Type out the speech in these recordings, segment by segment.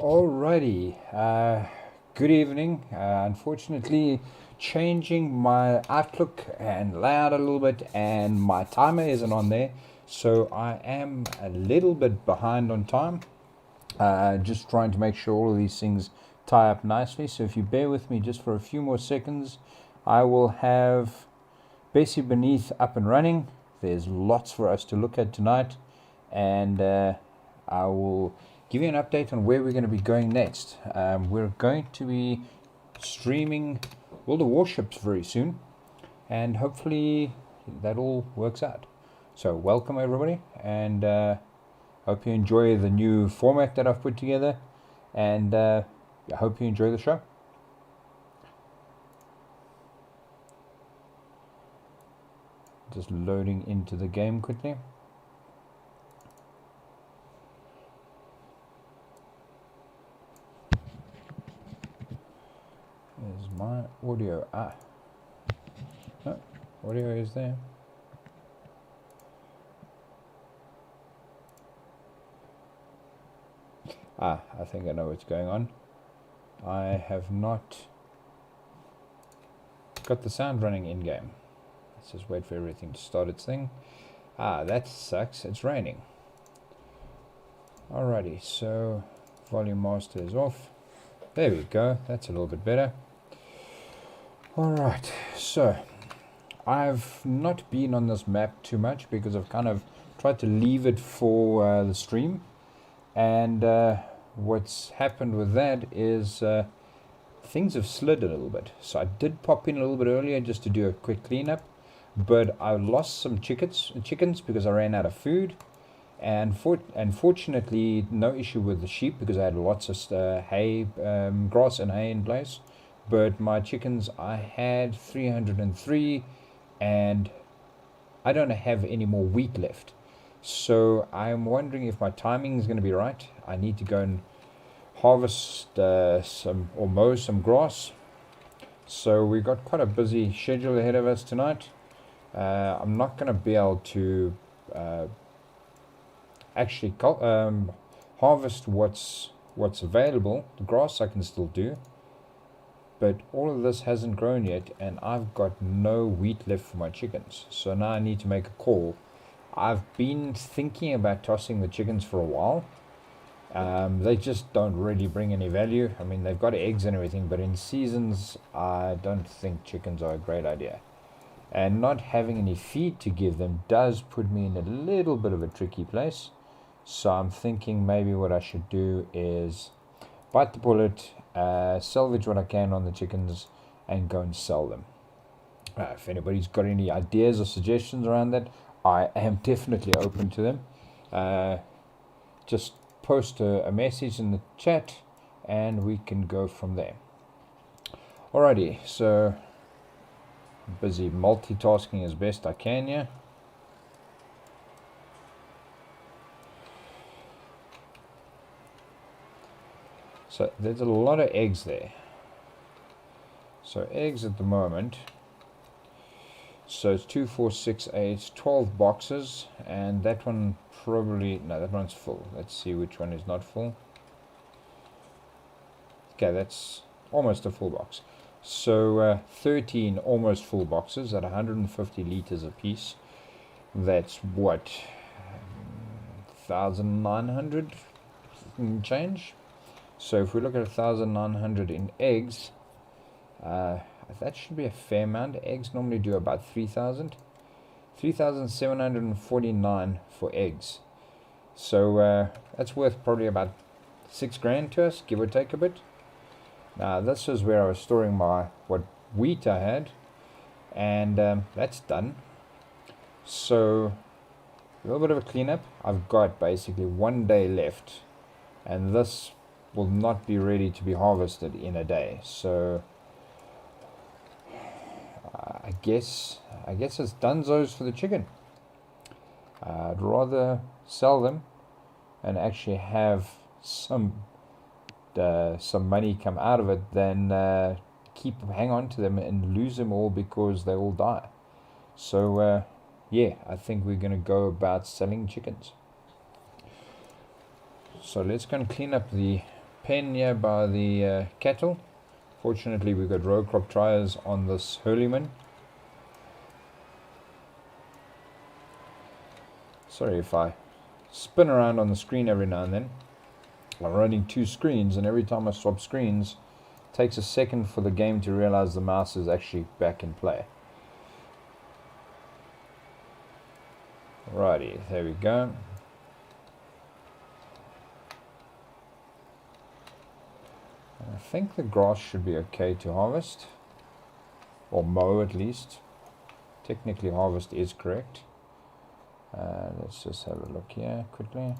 Alrighty, good evening. Unfortunately, changing my Outlook and layout a little bit, and my timer isn't on there, so I am a little bit behind on time. Just trying to make sure all of these things tie up nicely. So if you bear with me just for a few more seconds, I will have Bessy Beneath up and running. There's lots for us to look at tonight, and I will give you an update on where we're going to be going next. We're going to be streaming all the warships very soon, and hopefully that all works out. So welcome everybody, and hope you enjoy the new format that I've put together, and I hope you enjoy the show. Just loading into the game quickly. There's my audio. No, audio is there. I think I know what's going on. I have not got the sound running in game. Let's just wait for everything to start its thing. That sucks. It's raining. Alrighty, so volume master is off. There we go. That's a little bit better. Alright, so I've not been on this map too much because I've kind of tried to leave it for the stream. And what's happened with that is things have slid a little bit. So I did pop in a little bit earlier just to do a quick cleanup, but I lost some chickens because I ran out of food. And fortunately, no issue with the sheep because I had lots of hay, grass and hay in place. But my chickens, I had 303, and I don't have any more wheat left. So I'm wondering if my timing is going to be right. I need to go and harvest some or mow some grass. So we've got quite a busy schedule ahead of us tonight. I'm not going to be able to actually harvest what's available. The grass I can still do, but all of this hasn't grown yet, and I've got no wheat left for my chickens. So now I need to make a call. I've been thinking about tossing the chickens for a while. They just don't really bring any value. I mean, they've got eggs and everything, but in seasons, I don't think chickens are a great idea. And not having any feed to give them does put me in a little bit of a tricky place. So I'm thinking maybe what I should do is bite the bullet, salvage what I can on the chickens, and go and sell them. If anybody's got any ideas or suggestions around that, I am definitely open to them. Just post a message in the chat and we can go from there. Alrighty, so busy multitasking as best I can here. So there's a lot of eggs there. So eggs at the moment. So it's 2, 4, 6, 8, 12 boxes, and that one probably, no, that one's full. Let's see which one is not full. Okay, that's almost a full box. So 13 almost full boxes at 150 liters a piece. That's what, 1,900 change. So if we look at 1,900 in eggs, that should be a fair amount. Eggs normally do about 3,000. 3,749 for eggs. So that's worth probably about 6 grand to us, give or take a bit. Now this is where I was storing my what wheat I had, and that's done. So a little bit of a cleanup. I've got basically 1 day left, and this will not be ready to be harvested in a day. So I guess it's donezo's for the chicken. I'd rather sell them and actually have some money come out of it than hang on to them and lose them all because they all die. So yeah, I think we're going to go about selling chickens. So let's go and clean up the pen here by the cattle. Fortunately, we've got row crop triers on this hurleyman. Sorry if I spin around on the screen every now and then. I'm running 2 screens, and every time I swap screens, it takes a second for the game to realize the mouse is actually back in play. Righty, there we go. I think the grass should be okay to harvest, or mow at least. Technically harvest is correct. Let's just have a look here quickly.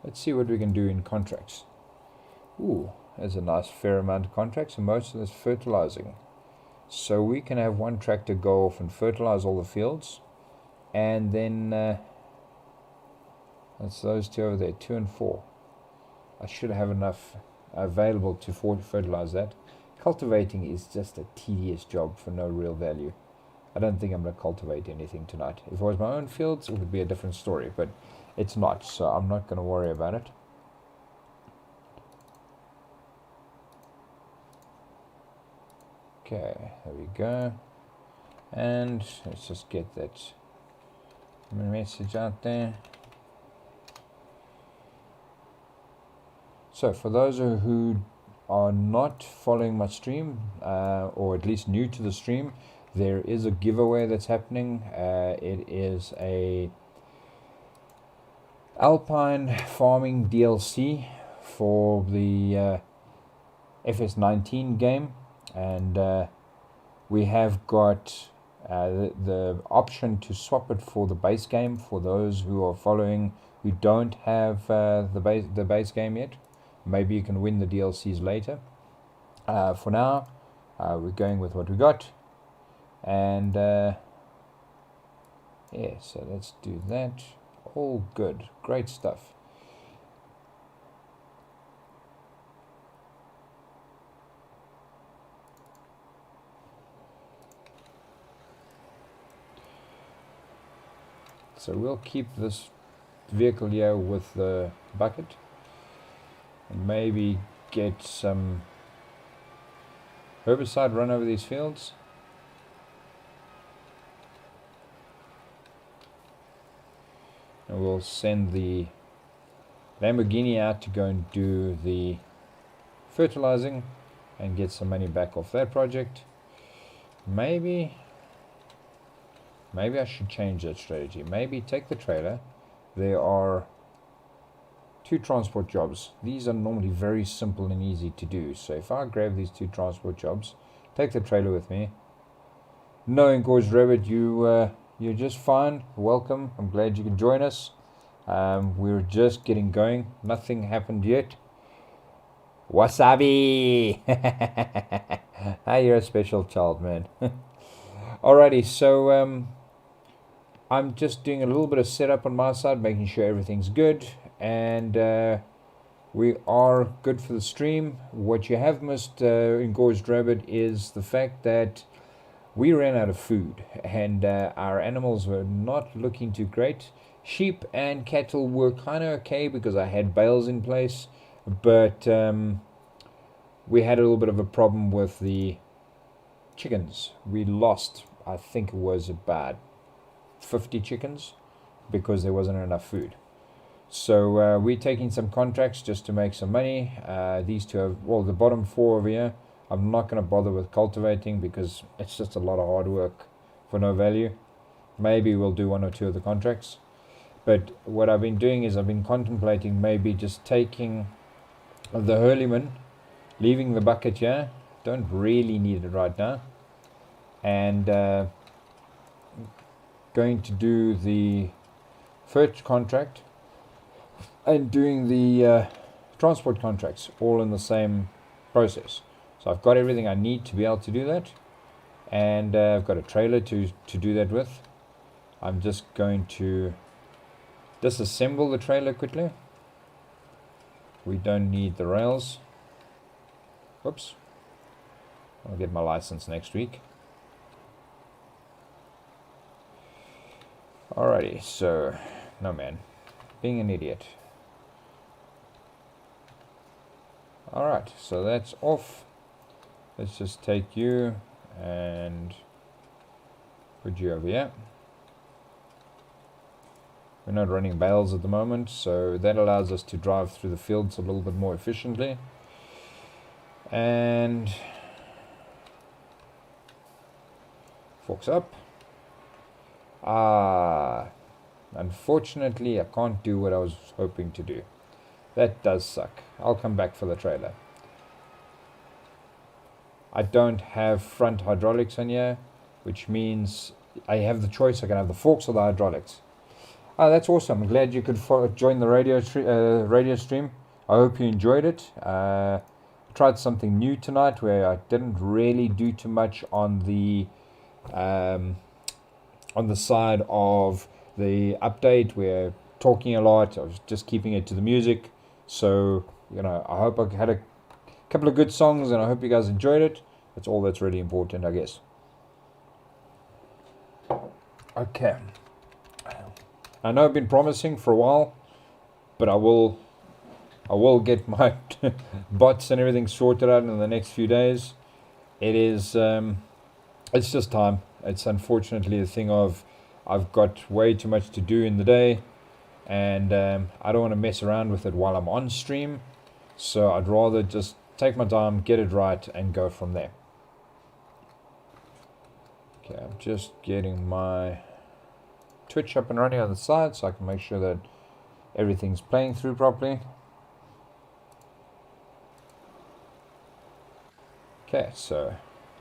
Let's see what we can do in contracts. Ooh, there's a nice fair amount of contracts, and most of this fertilizing. So we can have one tractor go off and fertilize all the fields, and then that's those 2 over there, 2 and 4. I should have enough available to fertilize that. Cultivating is just a tedious job for no real value. I don't think I'm going to cultivate anything tonight. If it was my own fields, it would be a different story, but it's not, so I'm not going to worry about it. Okay, there we go. And let's just get that message out there. So for those who are not following my stream, or at least new to the stream, there is a giveaway that's happening. It is a Alpine farming DLC for the FS19 game, and we have got the option to swap it for the base game for those who are following who don't have the base game yet. Maybe you can win the DLCs later. For now, we're going with what we got, and yeah, so let's do that. All good, great stuff. So we'll keep this vehicle here with the bucket, and maybe get some herbicide run over these fields. And we'll send the Lamborghini out to go and do the fertilizing and get some money back off that project. Maybe I should change that strategy. Maybe take the trailer. There are 2 transport jobs. These are normally very simple and easy to do. So if I grab these 2 transport jobs, take the trailer with me. No, Engorged Rabbit, you're just fine. Welcome. I'm glad you can join us. We're just getting going. Nothing happened yet. Wasabi! Ah, you're a special child, man. Alrighty, so I'm just doing a little bit of setup on my side, making sure everything's good, and we are good for the stream. What you have missed, Engorged Rabbit, is the fact that we ran out of food, and our animals were not looking too great. Sheep and cattle were kind of okay because I had bales in place, but we had a little bit of a problem with the chickens. We lost, I think it was about 50 chickens because there wasn't enough food. So we're taking some contracts just to make some money. These 2 have, well, the bottom 4 over here, I'm not going to bother with cultivating because it's just a lot of hard work for no value. Maybe we'll do 1 or 2 of the contracts. But what I've been doing is I've been contemplating maybe just taking the hurleyman, leaving the bucket here. Don't really need it right now. And going to do the first contract and doing the transport contracts all in the same process. So I've got everything I need to be able to do that, and I've got a trailer to do that with. I'm just going to disassemble the trailer quickly. We don't need the rails. Whoops. I'll get my license next week. Alrighty, so, no man, being an idiot. Alright, so that's off. Let's just take you and put you over here. We're not running bales at the moment, so that allows us to drive through the fields a little bit more efficiently. And forks up. Unfortunately, I can't do what I was hoping to do. That does suck. I'll come back for the trailer. I don't have front hydraulics on here, which means I have the choice. I can have the forks or the hydraulics. Oh, that's awesome. I'm glad you could join the radio stream. I hope you enjoyed it. I tried something new tonight where I didn't really do too much on the side of the update. We're talking a lot. I was just keeping it to the music. So, I hope I had a couple of good songs and I hope you guys enjoyed it. That's all that's really important, I guess. Okay. I know I've been promising for a while, but I will get my bots and everything sorted out in the next few days. It is, it's just time. It's unfortunately a thing of I've got way too much to do in the day, and I don't want to mess around with it while I'm on stream. So I'd rather just take my time, get it right, and go from there. Okay, I'm just getting my Twitch up and running on the side so I can make sure that everything's playing through properly. Okay, so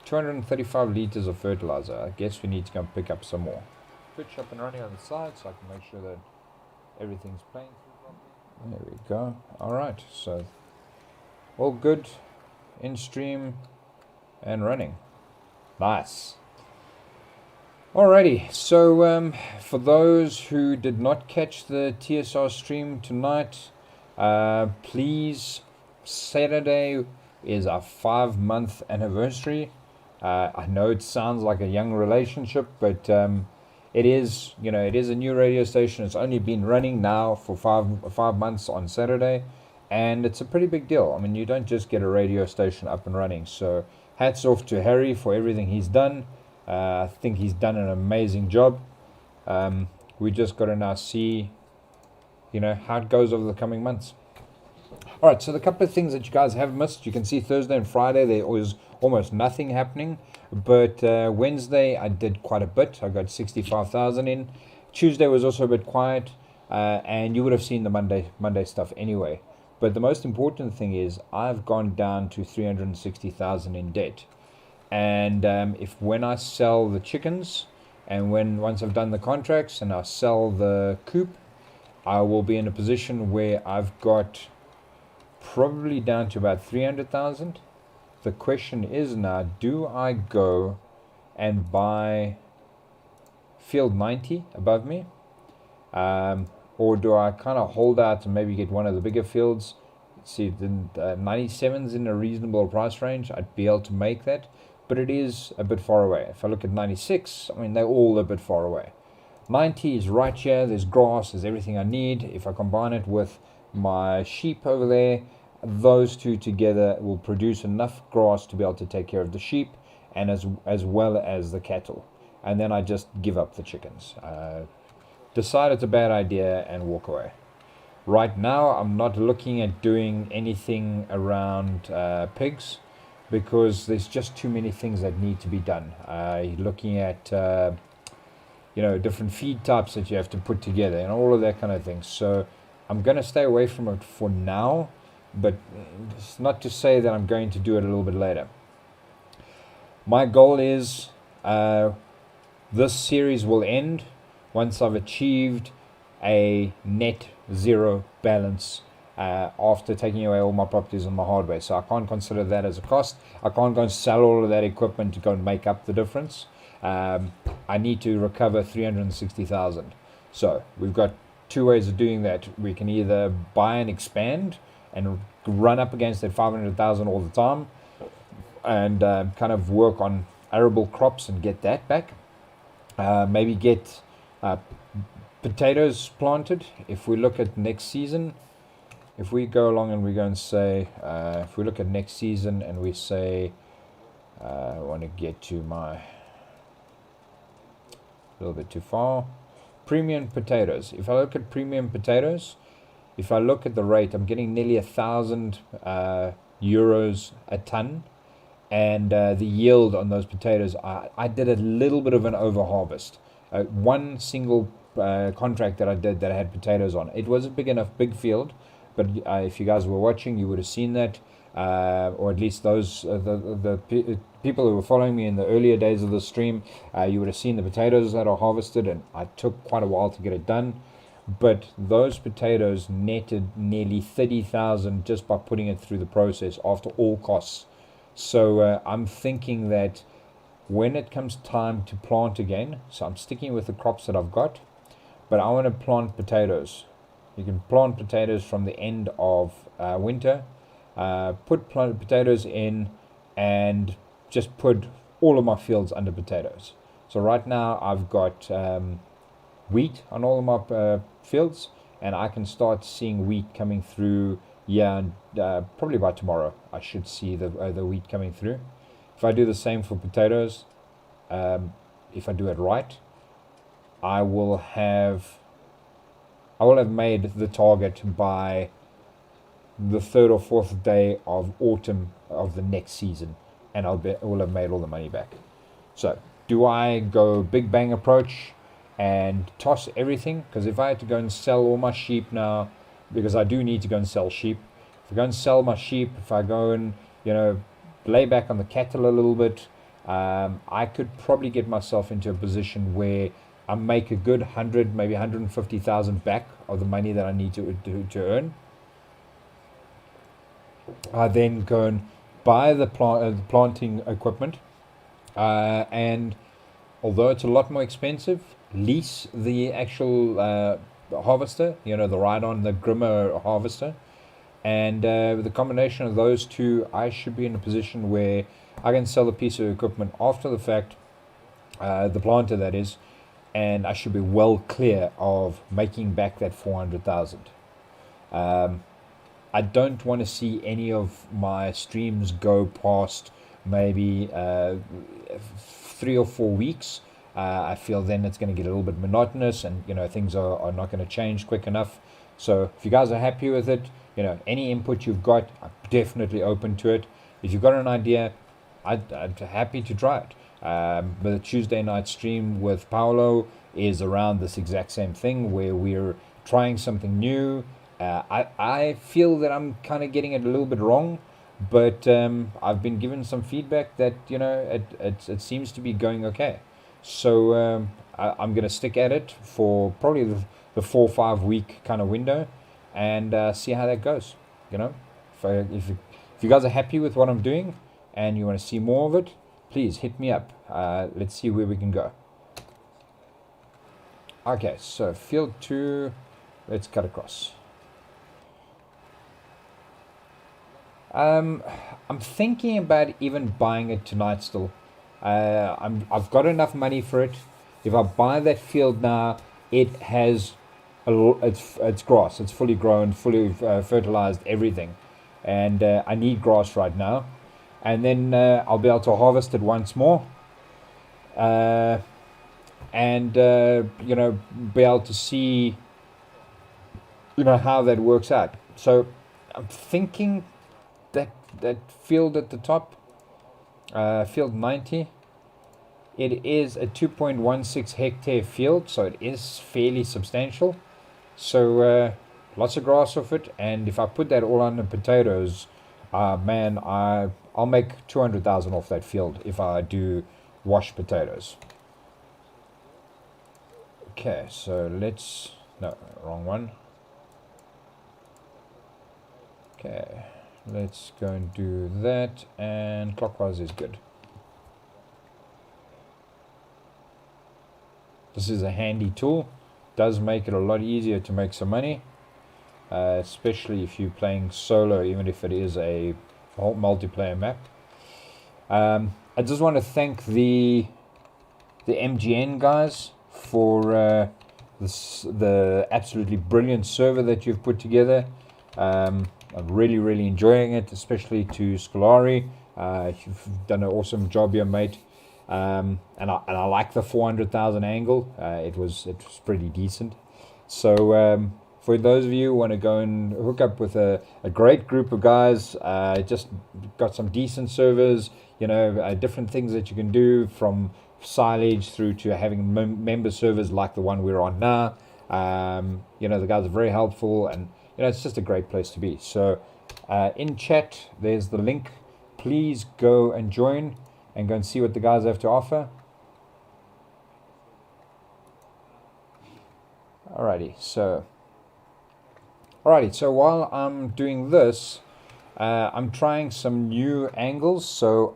235 liters of fertilizer. I guess we need to go and pick up some more. Twitch up and running on the side so I can make sure that everything's playing through properly. There we go. Alright, so all good, in stream and running. Nice. Alrighty, so for those who did not catch the TSR stream tonight, please, Saturday is our 5-month anniversary. I know it sounds like a young relationship, but it is, it is a new radio station. It's only been running now for five months on Saturday, and it's a pretty big deal. I mean, you don't just get a radio station up and running. So hats off to Harry for everything he's done. I think he's done an amazing job. We just got to now see, how it goes over the coming months. All right, so the couple of things that you guys have missed, you can see Thursday and Friday there was almost nothing happening, but Wednesday I did quite a bit. I got 65,000 in. Tuesday was also a bit quiet, and you would have seen the Monday stuff anyway. But the most important thing is I've gone down to 360,000 in debt. And when I sell the chickens, and once I've done the contracts and I sell the coop, I will be in a position where I've got probably down to about 300,000. The question is now, do I go and buy field 90 above me, or do I kind of hold out and maybe get one of the bigger fields? See, the 97's in a reasonable price range. I'd be able to make that. But it is a bit far away. If I look at 96, I mean, they're all a bit far away. 90 is right here. There's grass. There's everything I need. If I combine it with my sheep over there, those two together will produce enough grass to be able to take care of the sheep and as well as the cattle. And then I just give up the chickens. Decide it's a bad idea and walk away. Right now, I'm not looking at doing anything around pigs, because there's just too many things that need to be done. Looking at, different feed types that you have to put together and all of that kind of thing. So I'm going to stay away from it for now, but it's not to say that I'm going to do it a little bit later. My goal is this series will end once I've achieved a net zero balance after taking away all my properties and my hardware. So I can't consider that as a cost. I can't go and sell all of that equipment to go and make up the difference. I need to recover 360,000. So we've got two ways of doing that. We can either buy and expand and run up against that 500,000 all the time and kind of work on arable crops and get that back. Maybe get potatoes planted. If we look at next season, if we go along and we go and say, if we look at next season and we say, I want to get to my, a little bit too far, premium potatoes. If I look at premium potatoes, if I look at the rate, I'm getting nearly 1,000 euros a ton, and the yield on those potatoes, I did a little bit of an over harvest. One single contract that I did that I had potatoes on, it wasn't big field, but if you guys were watching, you would have seen that, or at least those people who were following me in the earlier days of the stream, you would have seen the potatoes that are harvested, and I took quite a while to get it done. But those potatoes netted nearly 30,000 just by putting it through the process after all costs. So I'm thinking that when it comes time to plant again, so I'm sticking with the crops that I've got, but I want to plant potatoes. You can plant potatoes from the end of winter, put potatoes in, and just put all of my fields under potatoes. So right now I've got wheat on all of my fields, and I can start seeing wheat coming through. Yeah, and probably by tomorrow I should see the wheat coming through. If I do the same for potatoes, if I do it right, I will have made the target by the third or fourth day of autumn of the next season, and I will have made all the money back. So, do I go big bang approach and toss everything? Because if I had to go and sell all my sheep now, because I do need to go and sell sheep, if I go and sell my sheep, if I go and lay back on the cattle a little bit, I could probably get myself into a position where I make a good 100, maybe 150,000 back of the money that I need to earn. I then go and buy the planting equipment, and although it's a lot more expensive, lease the actual harvester, the ride-on, the Grimmer harvester, and with the combination of those two, I should be in a position where I can sell a piece of equipment after the fact, the planter that is, and I should be well clear of making back that 400,000. I don't want to see any of my streams go past maybe 3 or 4 weeks. I feel then it's going to get a little bit monotonous, and things are not going to change quick enough. So if you guys are happy with it, any input you've got, I'm definitely open to it. If you've got an idea, I'm happy to try it. But the Tuesday night stream with Paolo is around this exact same thing, where we're trying something new. I feel that I'm kind of getting it a little bit wrong, but I've been given some feedback that it seems to be going okay. So I'm going to stick at it for probably the 4 or 5 week kind of window, and see how that goes. If you guys are happy with what I'm doing and you want to see more of it, please hit me up. Let's see where we can go. Okay, so field 2, let's cut across. I'm thinking about even buying it tonight still. I've got enough money for it. If I buy that field now, it has it's grass. It's fully grown, fully fertilized, everything, and I need grass right now. And then I'll be able to harvest it once more, and be able to see how that works out. So I'm thinking that field at the top, field 90, it is a 2.16 hectare field, so it is fairly substantial. So lots of grass off it, and if I put that all under potatoes, man, I'll make 200,000 off that field if I do wash potatoes. Okay, so no, wrong one. Okay, let's go and do that, and clockwise is good. This is a handy tool. Does make it a lot easier to make some money, especially if you're playing solo, even if it is a multiplayer map. I just want to thank the MGN guys for the absolutely brilliant server that you've put together. I'm really enjoying it, especially to Scolari. You've done an awesome job here, mate. And I like the 400,000 angle. It was pretty decent. So for those of you who want to go and hook up with a great group of guys, just got some decent servers, different things that you can do, from silage through to having member servers like the one we're on now. The guys are very helpful, and it's just a great place to be. So in chat, there's the link. Please go and join and go and see what the guys have to offer. Alrighty, so while I'm doing this, I'm trying some new angles. So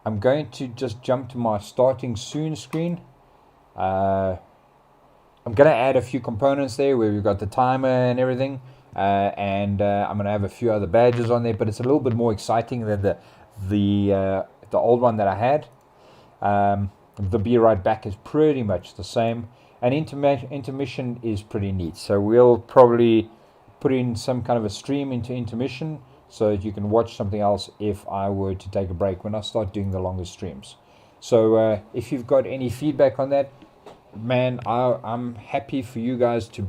I'm going to just jump to my starting soon screen. I'm going to add a few components there where we've got the timer and everything. And I'm going to have a few other badges on there, but it's a little bit more exciting than the old one that I had. The Be Right Back is pretty much the same, and intermission is pretty neat. So we'll probably put in some kind of a stream into intermission so that you can watch something else if I were to take a break when I start doing the longer streams. So if you've got any feedback on that, man, I'm happy for you guys to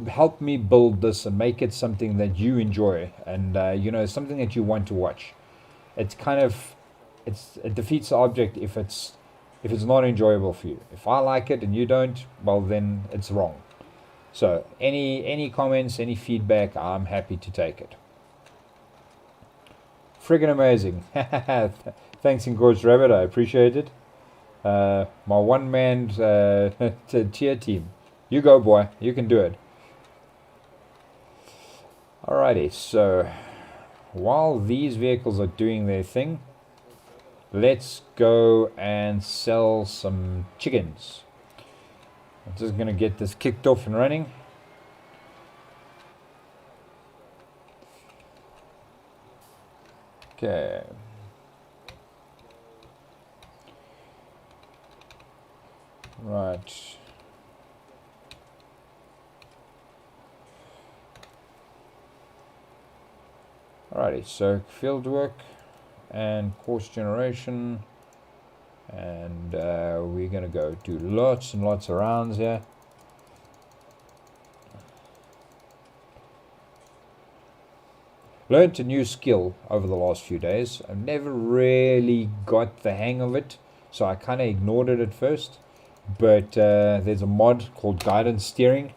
help me build this and make it something that you enjoy, and something that you want to watch. It defeats the object if it's not enjoyable for you. If I like it and you don't, well, then it's wrong. So any comments, any feedback, I'm happy to take it. Friggin' amazing. Thanks, Engorged Rabbit, I appreciate it. My one-man tier team. You go, boy. You can do it. Alrighty, so while these vehicles are doing their thing, let's go and sell some chickens. I'm just going to get this kicked off and running. Okay. Right. Alrighty, so field work and course generation, and we're going to go do lots and lots of rounds here. Learned a new skill over the last few days. I've never really got the hang of it, so I kind of ignored it at first, but there's a mod called guidance steering.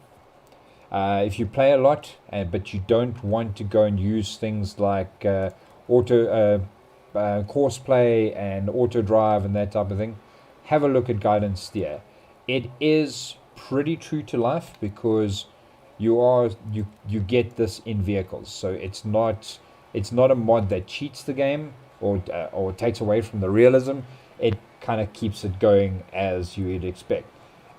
If you play a lot, but you don't want to go and use things like course play and auto drive and that type of thing, have a look at guidance steer. It is pretty true to life because you get this in vehicles. So it's not a mod that cheats the game or takes away from the realism. It kind of keeps it going as you would expect.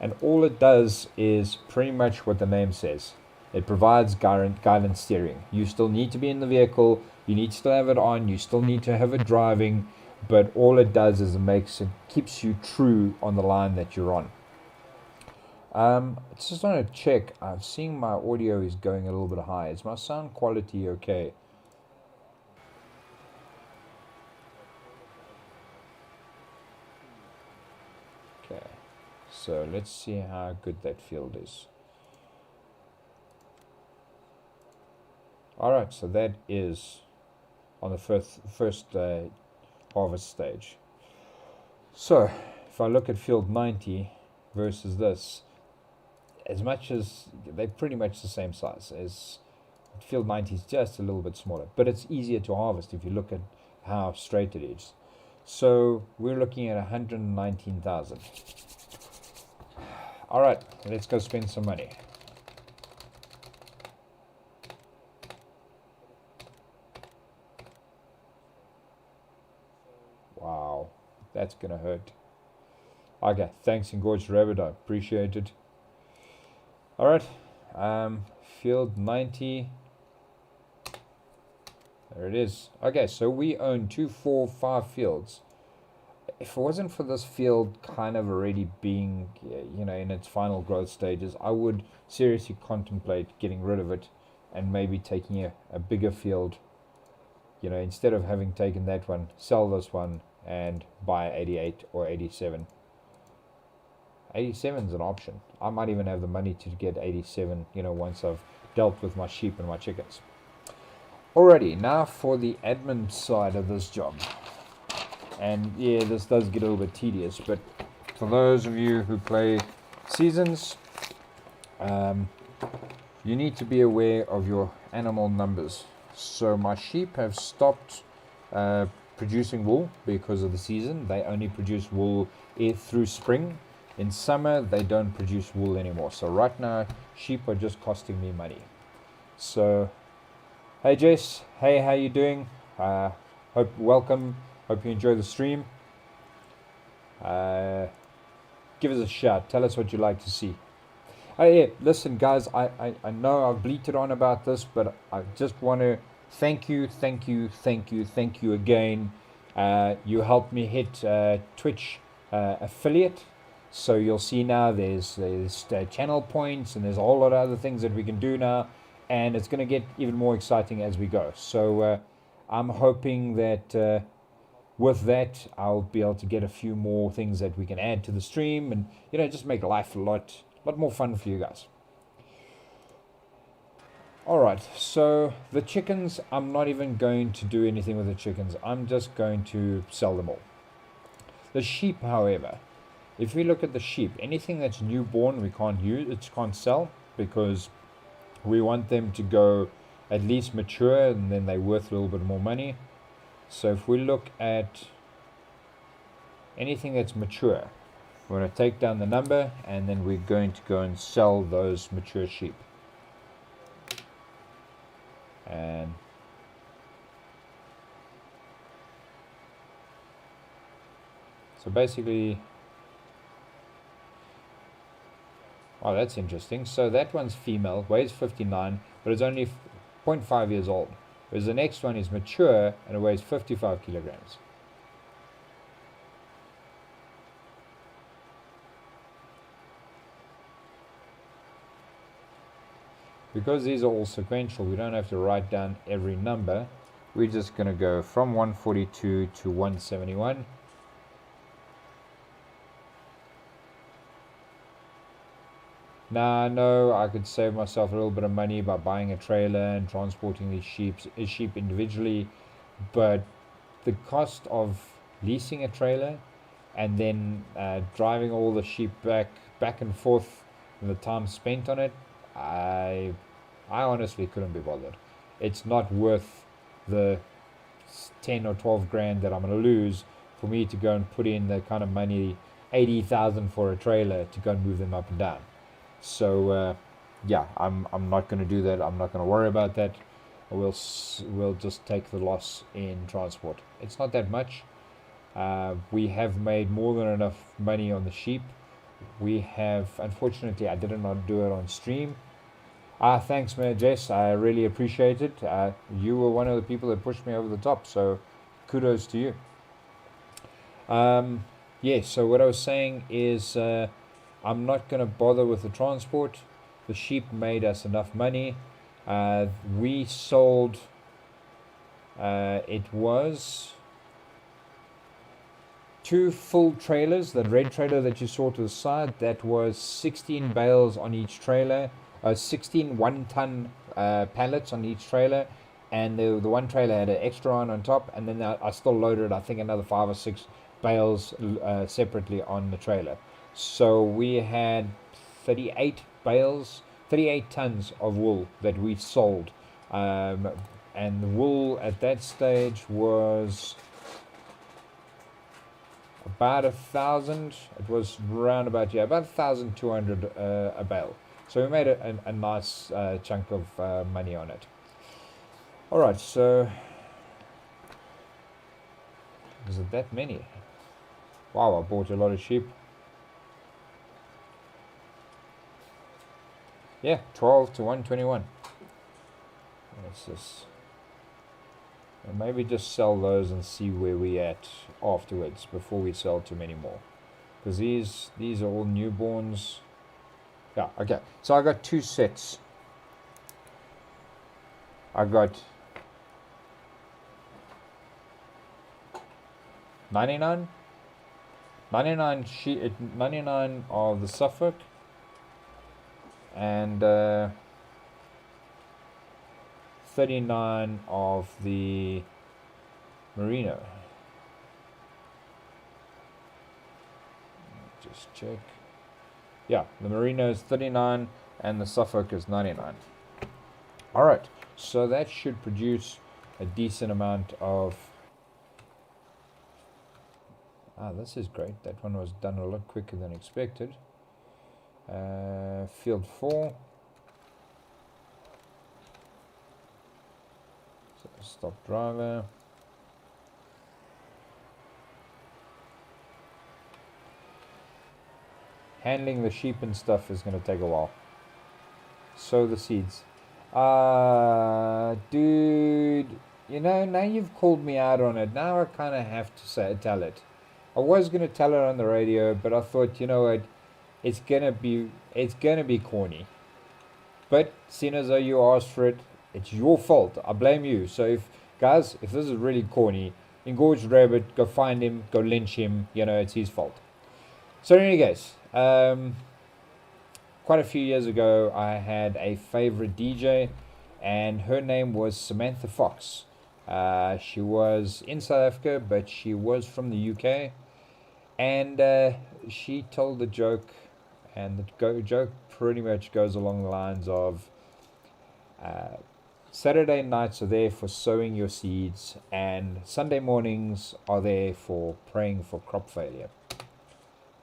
And all it does is pretty much what the name says. It provides guidance steering. You still need to be in the vehicle. You need to still have it on. You still need to have it driving. But all it does is it keeps you true on the line that you're on. I just want to check. I'm seeing my audio is going a little bit high. Is my sound quality okay? Okay. So let's see how good that field is. Alright, so that is on the first harvest stage. So if I look at field 90 versus this, as much as they're pretty much the same size, as field 90 is just a little bit smaller, but it's easier to harvest if you look at how straight it is. So we're looking at 119,000. Alright, let's go spend some money. Wow, that's gonna hurt. Okay, thanks, Engorged Rabbit, I appreciate it. Alright, field 90. There it is. Okay, so we own 2, 4, 5 fields. If it wasn't for this field kind of already being, in its final growth stages, I would seriously contemplate getting rid of it and maybe taking a bigger field. Instead of having taken that one, sell this one and buy 88 or 87. 87 is an option. I might even have the money to get 87, once I've dealt with my sheep and my chickens. Alrighty, now for the admin side of this job. And yeah, this does get a little bit tedious, but for those of you who play seasons, you need to be aware of your animal numbers. So my sheep have stopped producing wool because of the season. They only produce wool through spring. In summer, they don't produce wool anymore. So right now, sheep are just costing me money. So, hey Jess, hey, how you doing? Welcome. Hope you enjoy the stream. Give us a shout. Tell us what you'd like to see. Oh yeah, listen guys, I know I've bleated on about this, but I just want to thank you again. You helped me hit Twitch affiliate. So you'll see now there's channel points and there's a whole lot of other things that we can do now. And it's going to get even more exciting as we go. So I'm hoping that with that, I'll be able to get a few more things that we can add to the stream and, just make life a lot more fun for you guys. Alright, so the chickens, I'm not even going to do anything with the chickens. I'm just going to sell them all. The sheep, however, if we look at the sheep, anything that's newborn we can't sell because we want them to go at least mature and then they're worth a little bit more money. So if we look at anything that's mature, we're going to take down the number and then we're going to go and sell those mature sheep. And so basically, oh, that's interesting. So that one's female, weighs 59, but it's only 0.5 years old. Whereas the next one is mature and it weighs 55 kilograms. Because these are all sequential, we don't have to write down every number. We're just going to go from 142 to 171. Now I know I could save myself a little bit of money by buying a trailer and transporting these sheep individually, but the cost of leasing a trailer and then driving all the sheep back and forth and the time spent on it, I honestly couldn't be bothered. It's not worth the 10 or 12 grand that I'm going to lose for me to go and put in the kind of money, 80,000 for a trailer to go and move them up and down. So yeah, I'm not going to do that. I'm not going to worry about that. We'll just take the loss in transport. It's not that much. We have made more than enough money on the sheep. We have, unfortunately, I did not do it on stream. Thanks, man, Jess. I really appreciate it. You were one of the people that pushed me over the top, so kudos to you. Yeah, so what I was saying is I'm not going to bother with the transport. The sheep made us enough money. We sold, it was 2 full trailers. The red trailer that you saw to the side, that was 16 bales on each trailer, 16 1-ton pallets on each trailer, and the one trailer had an extra on top, and then I still loaded, I think, another 5 or 6 bales separately on the trailer. So we had 38 tons of wool that we sold, and the wool at that stage was about 1,000. It was around about 1,200 a bale. So we made a nice chunk of money on it. All right, so is it that many? Wow, I bought a lot of sheep. Yeah, 12 to 121. Let's just And maybe just sell those and see where we at afterwards before we sell too many more. Because these are all newborns. Yeah, okay. So I got two sets. I got 99 99 of the Suffolk and 39 of the Merino. Just check. Yeah, the Merino is 39 and the Suffolk is 99. Alright, so that should produce a decent amount of... this is great. That one was done a lot quicker than expected. Field 4. So stop driver. Handling the sheep and stuff is going to take a while. Sow the seeds. Dude, you know, now you've called me out on it. Now I kind of have to tell it. I was going to tell it on the radio, but I thought, you know what, it's going to be corny. But seeing as though you asked for it, it's your fault. I blame you. So if this is really corny, engorged rabbit, go find him, go lynch him. You know, it's his fault. So in any case, quite a few years ago, I had a favorite DJ, and her name was Samantha Fox. She was in South Africa, but she was from the UK, and she told the joke, and the joke pretty much goes along the lines of Saturday nights are there for sowing your seeds, and Sunday mornings are there for praying for crop failure.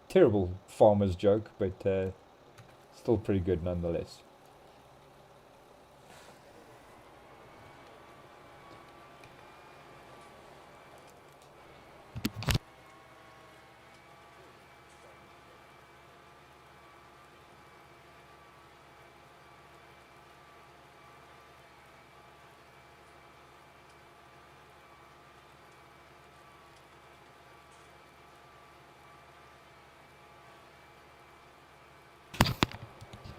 Terrible farmer's joke, but still pretty good nonetheless.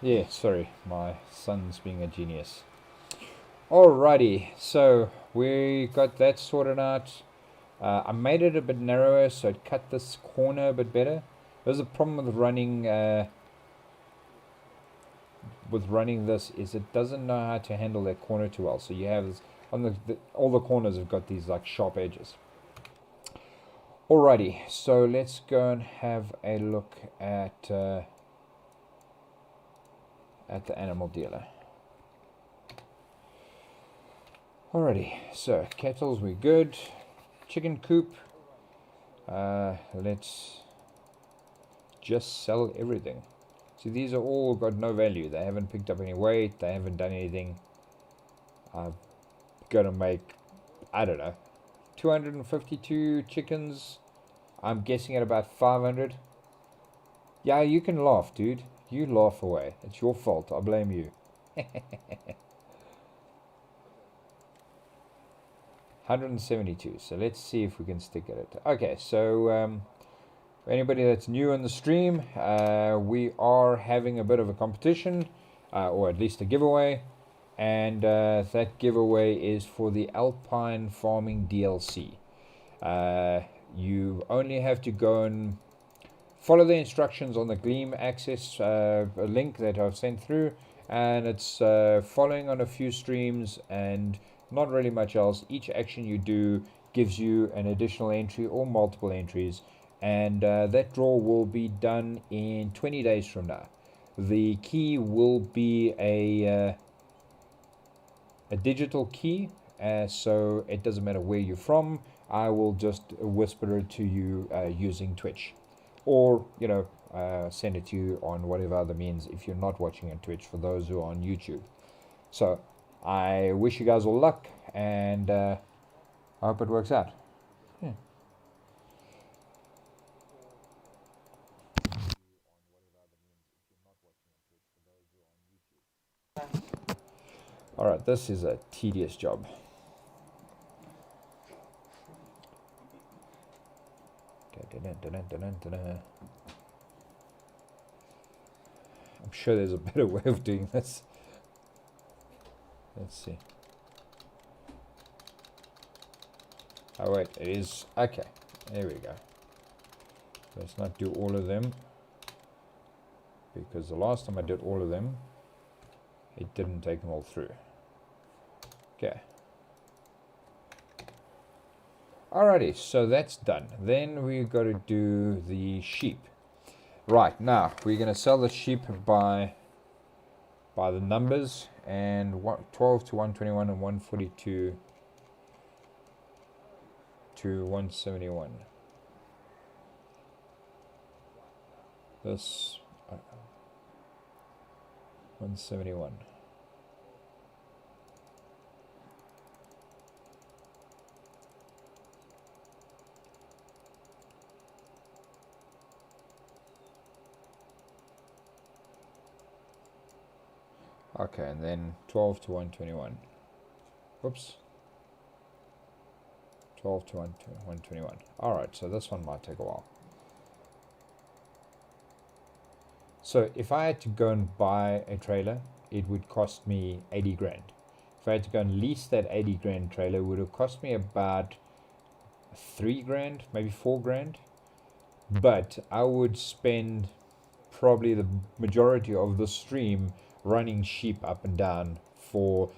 Yeah, sorry, my son's being a genius. Alrighty, so we got that sorted out. I made it a bit narrower, so it cut this corner a bit better. There's a problem with running this is it doesn't know how to handle that corner too well. So you have this, on all the corners have got these like sharp edges. Alrighty, so let's go and have a look at the animal dealer. Alrighty, so kettles we good. Chicken coop. Let's just sell everything. See, these are all got no value. They haven't picked up any weight. They haven't done anything. I'm gonna make, I don't know, 252 chickens. I'm guessing at about 500. Yeah, you can laugh, dude. You laugh away. It's your fault. I blame you. 172. So let's see if we can stick at it. Okay, so anybody that's new on the stream, we are having a bit of a competition, or at least a giveaway. And that giveaway is for the Alpine Farming DLC. You only have to go and follow the instructions on the Gleam Access link that I've sent through, and it's following on a few streams and not really much else. Each action you do gives you an additional entry or multiple entries, and that draw will be done in 20 days from now. The key will be a digital key, so it doesn't matter where you're from. I will just whisper it to you using Twitch, or send it to you on whatever other means if you're not watching on Twitch, for those who are on YouTube. So I wish you guys all luck, and I hope it works out. Yeah. Alright, this is a tedious job. I'm sure there's a better way of doing this. Let's see. Oh wait, it is. Okay, there we go. Let's not do all of them, because the last time I did all of them, it didn't take them all through. Okay. Alrighty, so that's done. Then we've got to do the sheep. Right, now we're going to sell the sheep by the numbers, and 12 to 121 and 142 to 171. This 171. Okay, and then 12 to 121. Whoops. 12 to 121. Alright, so this one might take a while. So if I had to go and buy a trailer, it would cost me 80 grand. If I had to go and lease that 80 grand trailer, it would have cost me about 3 grand, maybe 4 grand. But I would spend probably the majority of the stream running sheep up and down for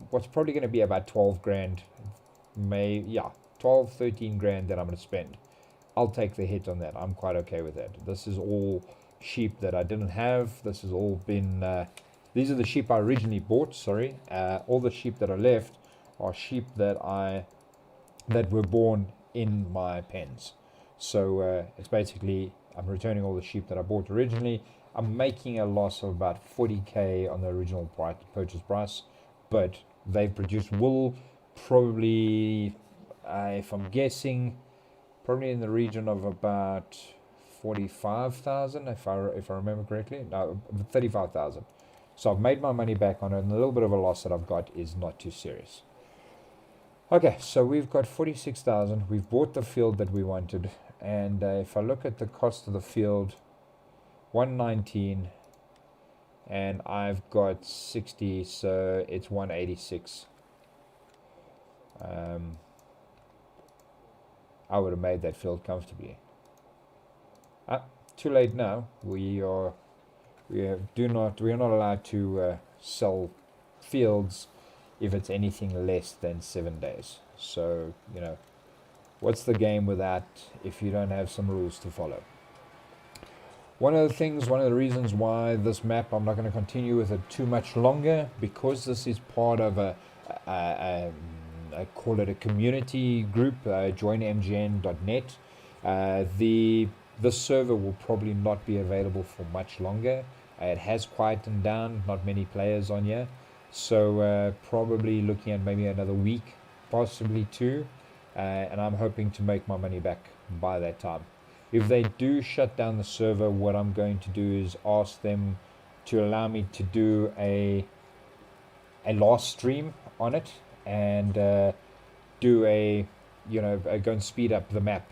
what's probably going to be about 12 grand. 12, 13 grand that I'm going to spend. I'll take the hit on that. I'm quite okay with that. This is all sheep that I didn't have. This has all been these are the sheep I originally bought. Sorry, all the sheep that are left are sheep that were born in my pens. So it's basically I'm returning all the sheep that I bought originally. I'm making a loss of about 40k on the original purchase price, but they've produced wool probably, if I'm guessing, probably in the region of about 45,000, if I remember correctly. No, 35,000. So I've made my money back on it, and a little bit of a loss that I've got is not too serious. Okay, so we've got 46,000. We've bought the field that we wanted, and if I look at the cost of the field, 119, and I've got 60, so it's 186. I would have made that field comfortably. Too late now. We are not allowed to sell fields if it's anything less than 7 days. So what's the game with that if you don't have some rules to follow? One of the reasons why this map I'm not going to continue with it too much longer, because this is part of I call it a community group, joinmgn.net. This server will probably not be available for much longer. It has quietened down, not many players on here, so probably looking at maybe another week, possibly 2, and I'm hoping to make my money back by that time. If they do shut down the server, what I'm going to do is ask them to allow me to do a last stream on it, and do go and speed up the map,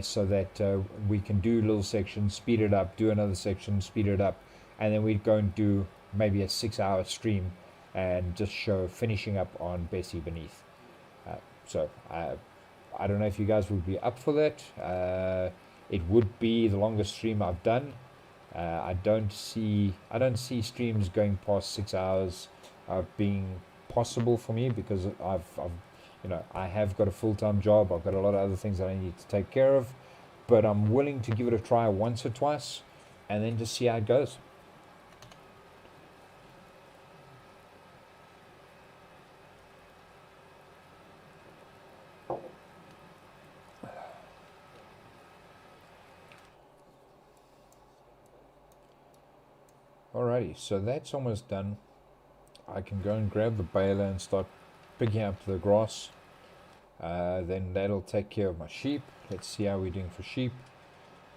so that we can do little sections, speed it up, do another section, speed it up, and then we'd go and do maybe a 6-hour stream and just show finishing up on Bessy Beneath. So I don't know if you guys would be up for that. It would be the longest stream I've done. I don't see streams going past 6 hours being possible for me, because I have got a full-time job. I've got a lot of other things that I need to take care of, but I'm willing to give it a try once or twice and then just see how it goes. Alrighty, so that's almost done. I can go and grab the baler and start picking up the grass. Then that'll take care of my sheep. Let's see how we're doing for sheep.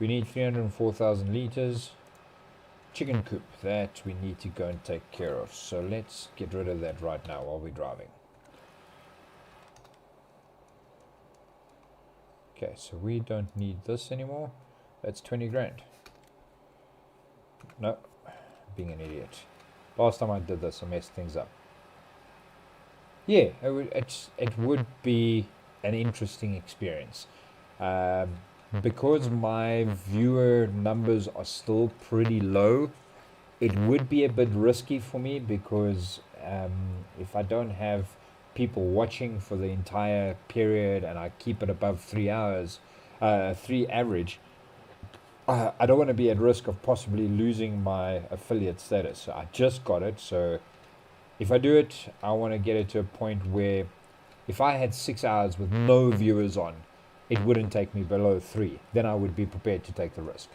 We need 304,000 liters. Chicken coop, that we need to go and take care of. So let's get rid of that right now while we're driving. Okay, so we don't need this anymore. That's 20 grand. No, being an idiot. Last time I did this, I messed things up. Yeah, it would be an interesting experience. Because my viewer numbers are still pretty low, it would be a bit risky for me because if I don't have people watching for the entire period and I keep it above 3 hours, 3 average, I don't want to be at risk of possibly losing my affiliate status. I just got it, so if I do it, I want to get it to a point where if I had 6 hours with no viewers on, it wouldn't take me below 3. Then I would be prepared to take the risk.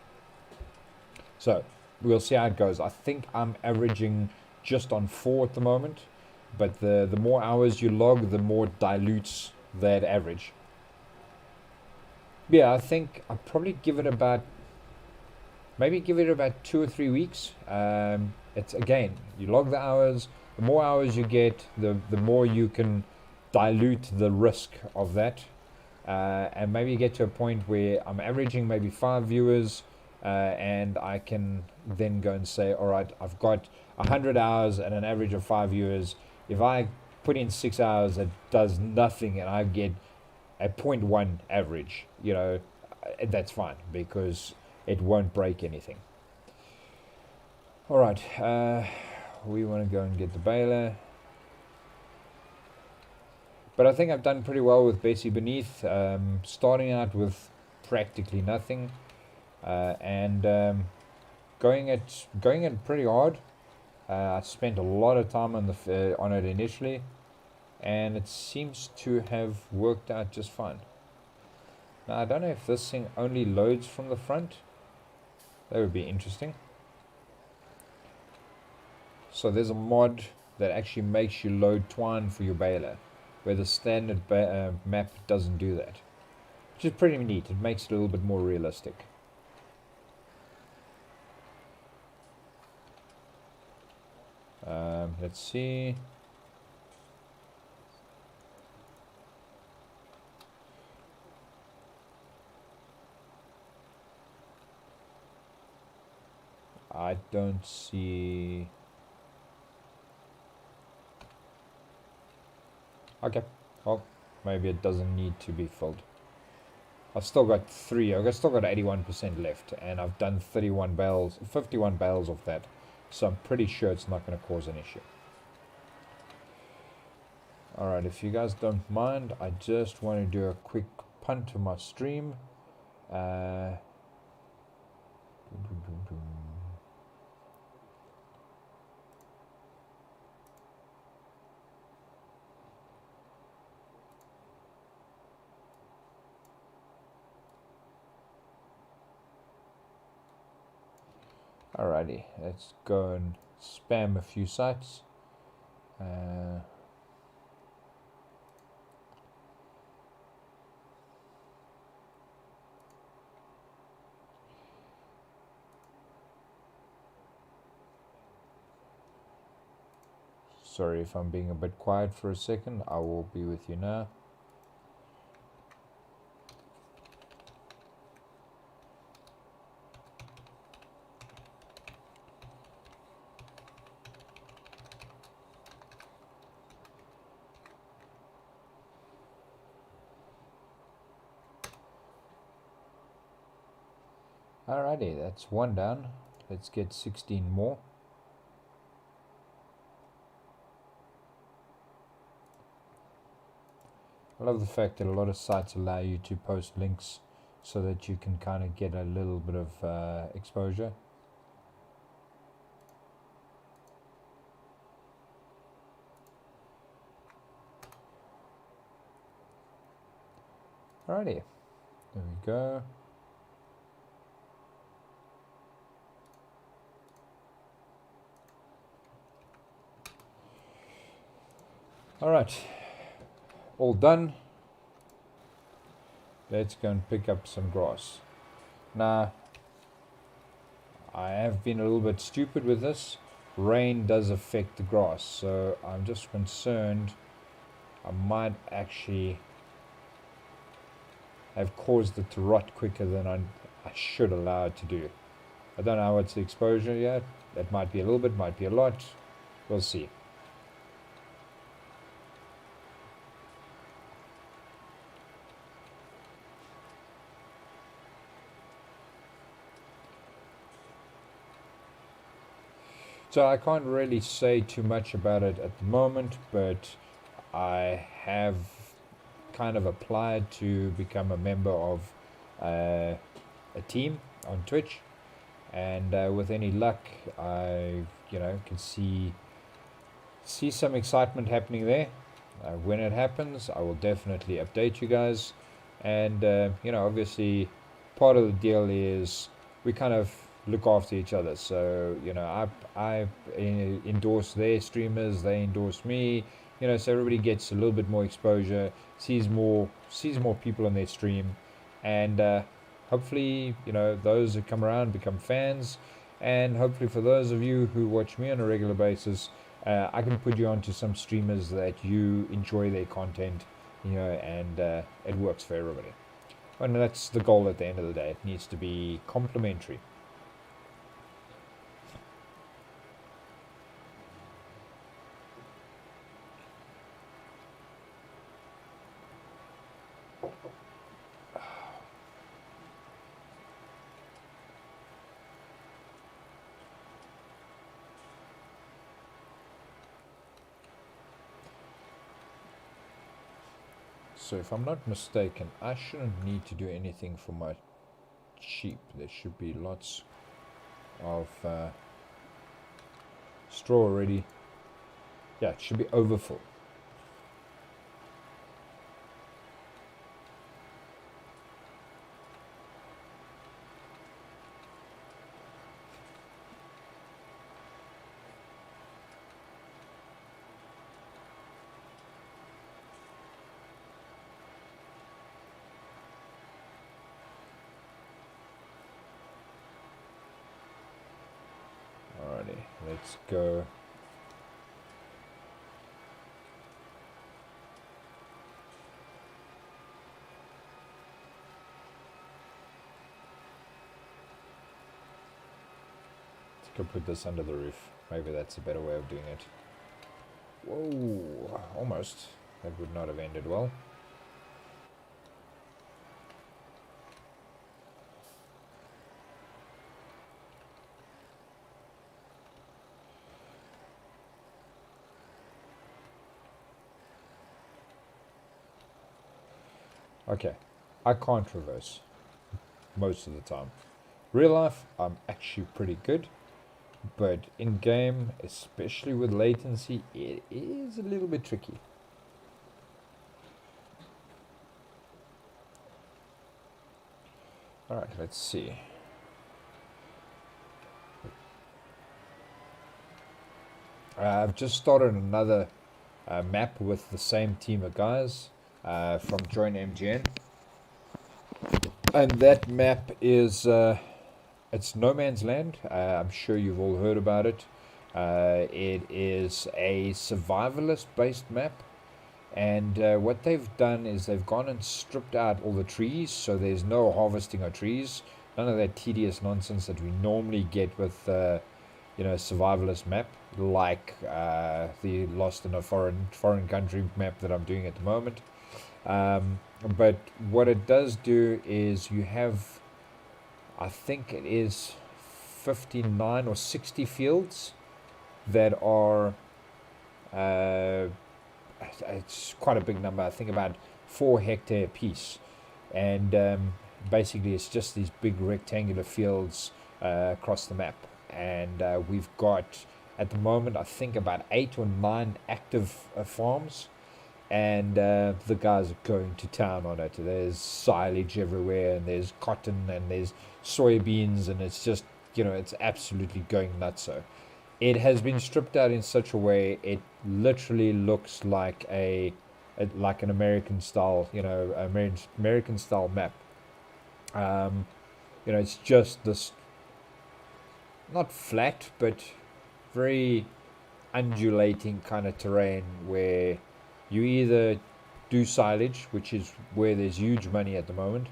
So we'll see how it goes. I think I'm averaging just on 4 at the moment, but the more hours you log, the more dilutes that average. Yeah, I think I'll probably give it about 2 or 3 weeks. It's again, you log the hours. The more hours you get, the more you can dilute the risk of that. And maybe get to a point where I'm averaging maybe 5 viewers, and I can then go and say, all right, I've got 100 hours and an average of 5 viewers. If I put in 6 hours, it does nothing, and I get a 0.1 average, that's fine because it won't break anything. All right, we want to go and get the baler. But I think I've done pretty well with Bessy Beneath, starting out with practically nothing, and going it pretty hard. I spent a lot of time on it initially, and it seems to have worked out just fine. Now I don't know if this thing only loads from the front. That would be interesting. So there's a mod that actually makes you load twine for your baler, where the standard map doesn't do that, which is pretty neat. It makes it a little bit more realistic. Let's see. I don't see. Okay, well, maybe it doesn't need to be filled. I've still got 81% left, and I've done 51 bales of that, so I'm pretty sure it's not going to cause an issue. Alright, if you guys don't mind, I just want to do a quick punt to my stream. Alrighty, let's go and spam a few sites. Sorry if I'm being a bit quiet for a second. I will be with you now. Alrighty, that's one down. Let's get 16 more. I love the fact that a lot of sites allow you to post links so that you can kind of get a little bit of exposure. Alrighty, there we go. Alright, all done. Let's go and pick up some grass. Now, I have been a little bit stupid with this. Rain does affect the grass, so I'm just concerned I might actually have caused it to rot quicker than I should allow it to do. I don't know what's the exposure yet. It might be a little bit, might be a lot. We'll see. So I can't really say too much about it at the moment, but I have kind of applied to become a member of uh, a team on Twitch, and with any luck, I can see some excitement happening there. When it happens, I will definitely update you guys, and obviously, part of the deal is we kind of look after each other. So I endorse their streamers, they endorse me. So everybody gets a little bit more exposure, sees more people on their stream, and hopefully those that come around become fans, and hopefully for those of you who watch me on a regular basis, I can put you onto some streamers that you enjoy their content, and it works for everybody. And that's the goal at the end of the day. It needs to be complementary. So if I'm not mistaken, I shouldn't need to do anything for my sheep. There should be lots of straw already. Yeah, it should be overfull. Alrighty, let's go. Let's go put this under the roof. Maybe that's a better way of doing it. Whoa, almost. That would not have ended well. Okay, I can't reverse most of the time. Real life, I'm actually pretty good, but in game, especially with latency, it is a little bit tricky. Alright, let's see. I've just started another map with the same team of guys from Join MGN. And that map is it's No Man's Land. I'm sure you've all heard about it. It is a survivalist-based map, and what they've done is they've gone and stripped out all the trees, so there's no harvesting of trees. None of that tedious nonsense that we normally get with survivalist map, like the Lost in a foreign country map that I'm doing at the moment. But what it does do is you have, I think it is 59 or 60 fields that are, it's quite a big number, I think about 4 hectare a piece. And basically it's just these big rectangular fields across the map. And we've got, at the moment, I think about 8 or 9 active farms. And the guys are going to town on it. There's silage everywhere, and there's cotton, and there's soybeans, and it's just, it's absolutely going nuts. So it has been stripped out in such a way it literally looks like like an American style, American style map. It's just this, not flat, but very undulating kind of terrain where you either do silage, which is where there's huge money at the moment.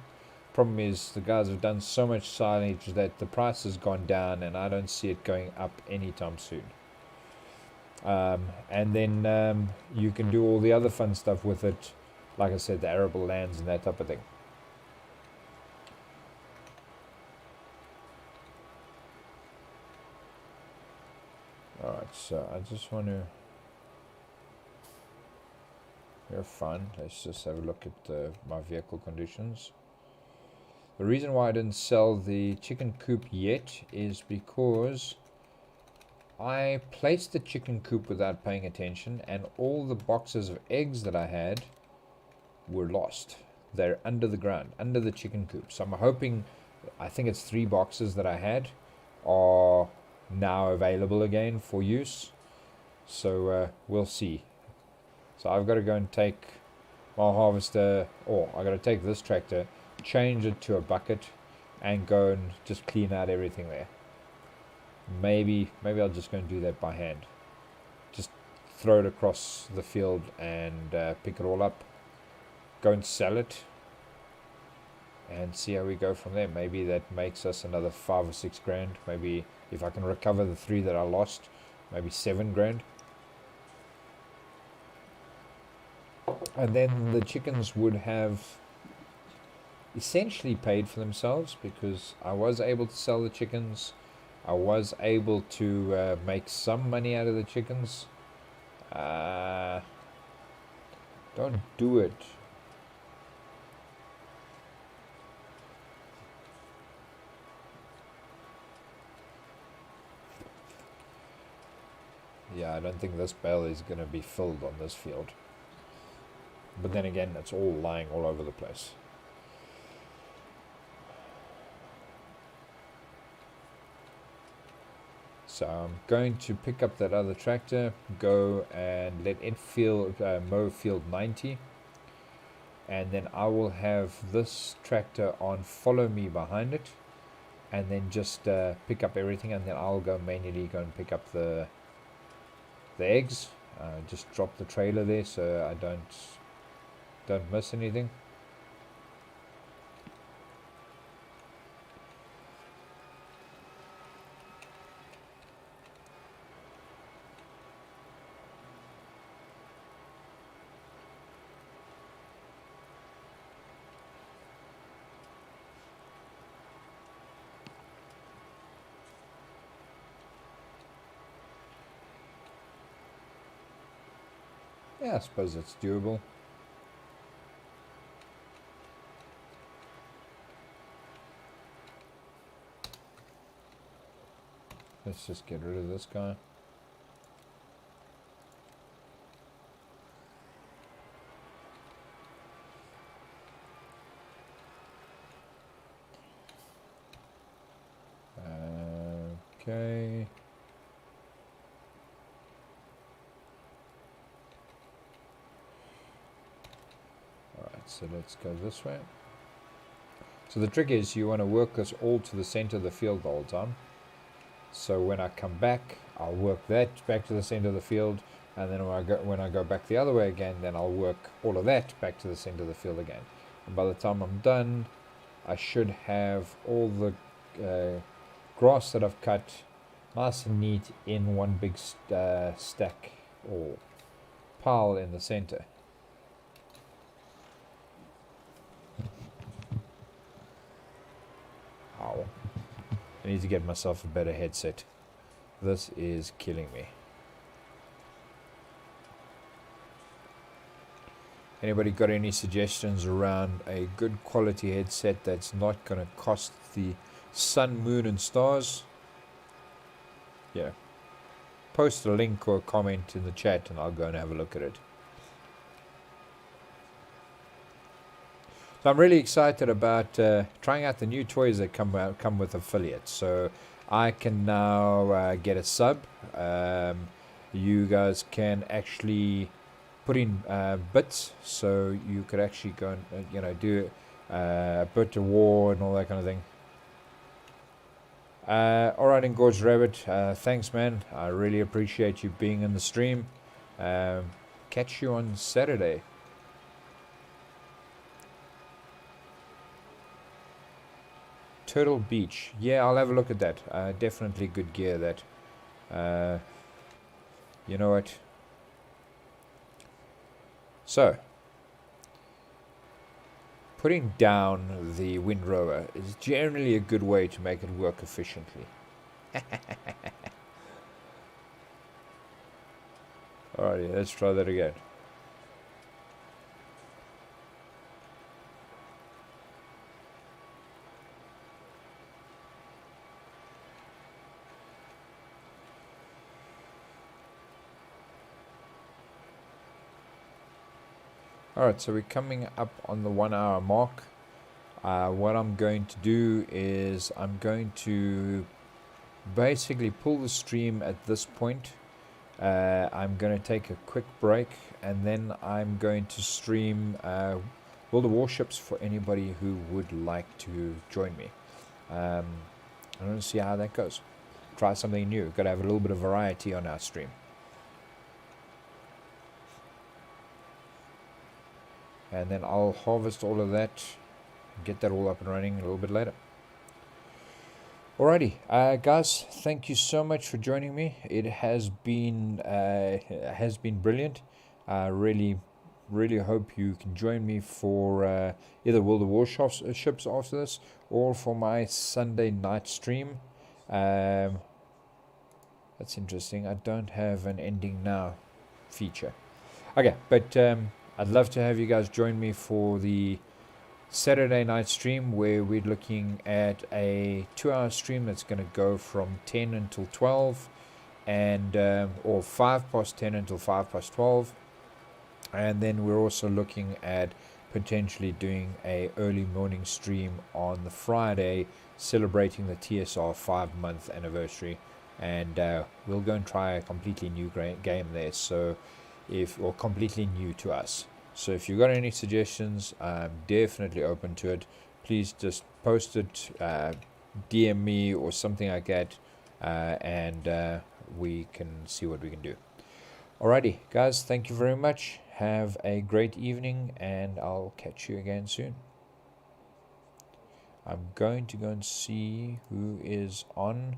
Problem is the guys have done so much silage that the price has gone down, and I don't see it going up anytime soon. And then you can do all the other fun stuff with it, like I said, the arable lands and that type of thing. Alright, so I just want to... You're fine. Let's just have a look at my vehicle conditions. The reason why I didn't sell the chicken coop yet is because I placed the chicken coop without paying attention, and all the boxes of eggs that I had were lost. They're under the ground, under the chicken coop. So I'm hoping, I think it's 3 boxes that I had are now available again for use. So we'll see. So I've got to go and take my harvester, or I've got to take this tractor, change it to a bucket, and go and just clean out everything there. Maybe I'll just go and do that by hand. Just throw it across the field and pick it all up. Go and sell it and see how we go from there. Maybe that makes us another 5 or 6 grand. Maybe if I can recover the 3 that I lost, maybe 7 grand. And then the chickens would have essentially paid for themselves, because I was able to sell the chickens. I was able to make some money out of the chickens. Don't do it. Yeah, I don't think this bale is going to be filled on this field. But then again, it's all lying all over the place. So I'm going to pick up that other tractor, go and let it mow field 90. And then I will have this tractor on follow me behind it. And then just pick up everything, and then I'll go manually go and pick up the eggs. Just drop the trailer there so I don't miss anything. Yeah, I suppose it's doable. Let's just get rid of this guy. Okay. Alright, so let's go this way. So the trick is you want to work this all to the center of the field the whole time. So when I come back, I'll work that back to the center of the field, and then when I go back the other way again, then I'll work all of that back to the center of the field again. And by the time I'm done, I should have all the grass that I've cut nice and neat in one big stack or pile in the center. Ow. I need to get myself a better headset. This is killing me. Anybody got any suggestions around a good quality headset that's not going to cost the sun, moon and stars? Yeah. Post a link or a comment in the chat and I'll go and have a look at it. So I'm really excited about trying out the new toys that come with affiliates. So I can now get a sub. You guys can actually put in bits, so you could actually go and do a bit of war and all that kind of thing. Alright, Engorged Rabbit, thanks man, I really appreciate you being in the stream. Catch you on Saturday. Turtle Beach. Yeah, I'll have a look at that. Definitely good gear, that. You know what? So, putting down the windrower is generally a good way to make it work efficiently. Alrighty, let's try that again. Alright, so we're coming up on the 1 hour mark. What I'm going to do is I'm going to basically pull the stream at this point. I'm going to take a quick break, and then I'm going to stream World of Warships for anybody who would like to join me. I want to see how that goes. Try something new. Got to have a little bit of variety on our stream. And then I'll harvest all of that, get that all up and running a little bit later. Alrighty, guys, thank you so much for joining me. It has been brilliant. Really hope you can join me for either World of Warships after this, or for my Sunday night stream. That's interesting. I don't have an ending now feature. Okay, but I'd love to have you guys join me for the Saturday night stream, where we're looking at a 2-hour stream that's going to go from 10 until 12, and or 5 past 10 until 5 past 12. And then we're also looking at potentially doing a early morning stream on the Friday, celebrating the TSR 5-month anniversary, and we'll go and try a completely new game there. So or completely new to us. So if you've got any suggestions, I'm definitely open to it. Please just post it, DM me or something like that, and we can see what we can do. Alrighty, guys, thank you very much. Have a great evening, and I'll catch you again soon. I'm going to go and see who is on.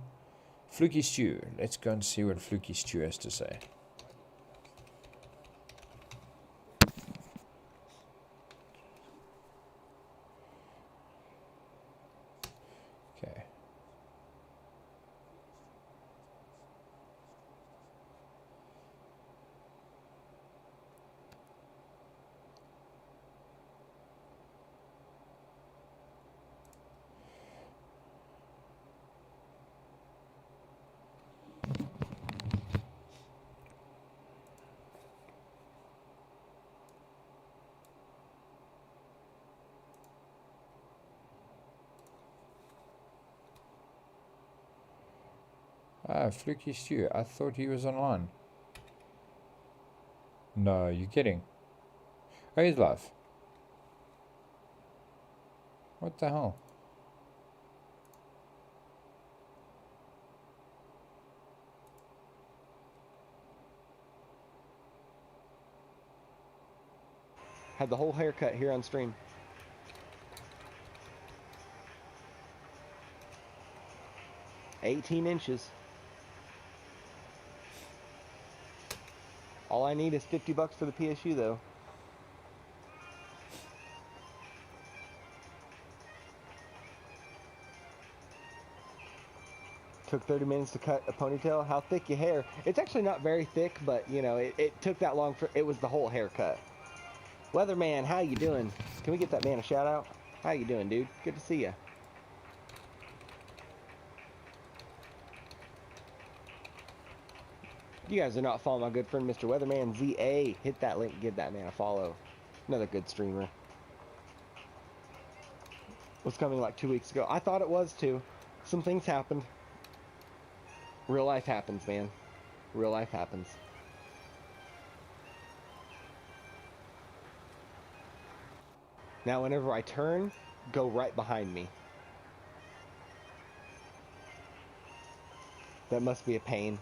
Fluky Stew. Let's go and see what Fluky Stew has to say. Fluky Stew. I thought he was online. No, you're kidding. Oh, he's live. What the hell? Had the whole haircut here on stream. $18 inches. All I need is $50 for the PSU though. Took 30 minutes to cut a ponytail. How thick your hair? It's actually not very thick, but you know, it took that long for it was the whole haircut. Weatherman, how you doing? Can we get that man a shout out? How you doing, dude? Good to see you. You guys are not following my good friend Mr. Weatherman ZA. Hit that link, give that man a follow. Another good streamer. Was coming like 2 weeks ago. I thought it was too. Some things happened. Real life happens, man. Real life happens. Now whenever I turn, go right behind me. That must be a pain.